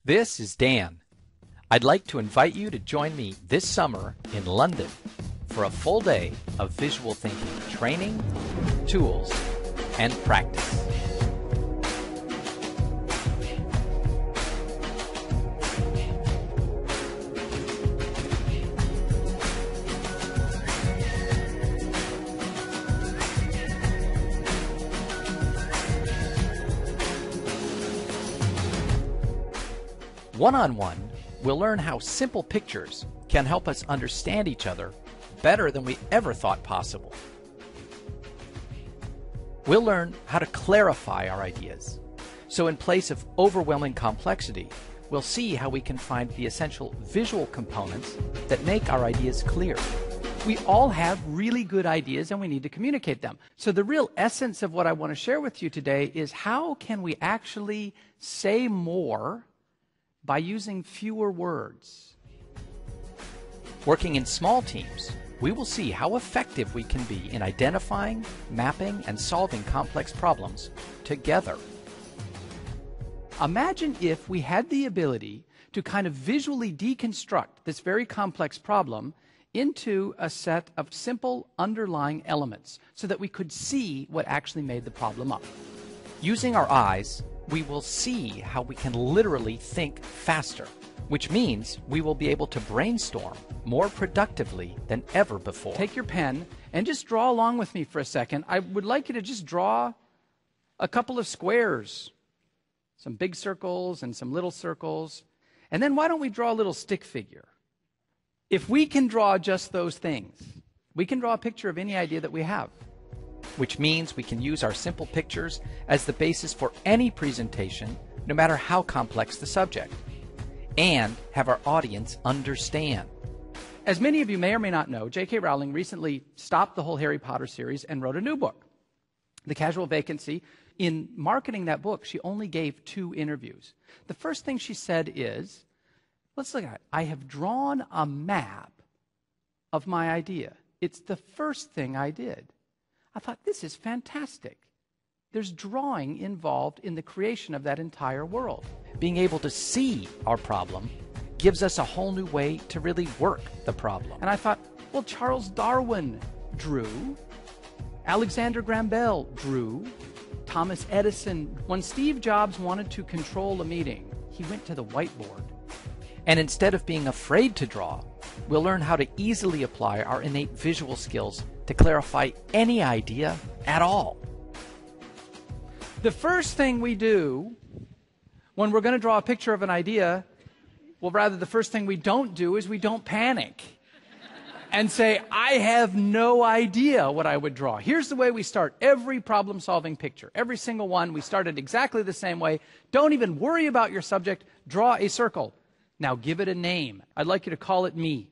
This is Dan. I'd like to invite you to join me this summer in London for a full day of visual thinking training, tools, and practice. One-on-one, we'll learn how simple pictures can help us understand each other better than we ever thought possible. We'll learn how to clarify our ideas. So in place of overwhelming complexity, we'll see how we can find the essential visual components that make our ideas clear. We all have really good ideas and we need to communicate them. So the real essence of what I want to share with you today is how can we actually say more by using fewer words. Working in small teams, we will see how effective we can be in identifying, mapping, and solving complex problems together. Imagine if we had the ability to kind of visually deconstruct this very complex problem into a set of simple underlying elements so that we could see what actually made the problem up. Using our eyes, we will see how we can literally think faster, which means we will be able to brainstorm more productively than ever before. Take your pen and just draw along with me for a second. I would like you to just draw a couple of squares, some big circles and some little circles. And then why don't we draw a little stick figure? If we can draw just those things, we can draw a picture of any idea that we have. Which means we can use our simple pictures as the basis for any presentation, no matter how complex the subject, and have our audience understand. As many of you may or may not know, J.K. Rowling recently stopped the whole Harry Potter series and wrote a new book, The Casual Vacancy. In marketing that book, she only gave 2 interviews. The first thing she said is, let's look at it. I have drawn a map of my idea. It's the first thing I did. I thought, this is fantastic. There's drawing involved in the creation of that entire world. Being able to see our problem gives us a whole new way to really work the problem. And I thought, well, Charles Darwin drew, Alexander Graham Bell drew, Thomas Edison. When Steve Jobs wanted to control a meeting, he went to the whiteboard. And instead of being afraid to draw, we'll learn how to easily apply our innate visual skills to clarify any idea at all. The first thing we do when we're going to draw a picture of an idea, well, rather the first thing we don't do is we don't panic and say, I have no idea what I would draw. Here's the way we start every problem-solving picture. Every single one, we started exactly the same way. Don't even worry about your subject. Draw a circle. Now give it a name. I'd like you to call it me.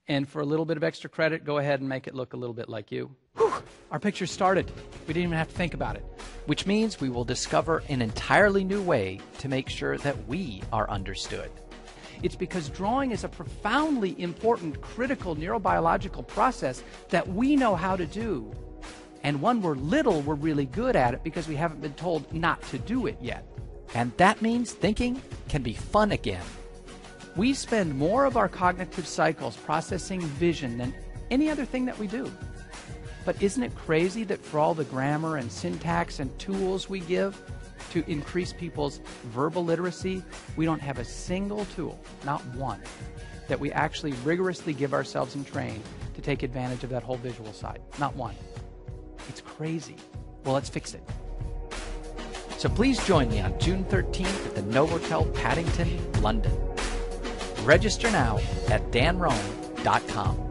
And for a little bit of extra credit, go ahead and make it look a little bit like you. Whew, our picture started. We didn't even have to think about it. Which means we will discover an entirely new way to make sure that we are understood. It's because drawing is a profoundly important, critical neurobiological process that we know how to do. And when we're little, we're really good at it because we haven't been told not to do it yet. And that means thinking can be fun again. We spend more of our cognitive cycles processing vision than any other thing that we do. But isn't it crazy that for all the grammar and syntax and tools we give to increase people's verbal literacy, we don't have a single tool, not one, that we actually rigorously give ourselves and train to take advantage of that whole visual side? Not one. It's crazy. Well, let's fix it. So please join me on June 13th at the Novotel Paddington, London. Register now at danroan.com.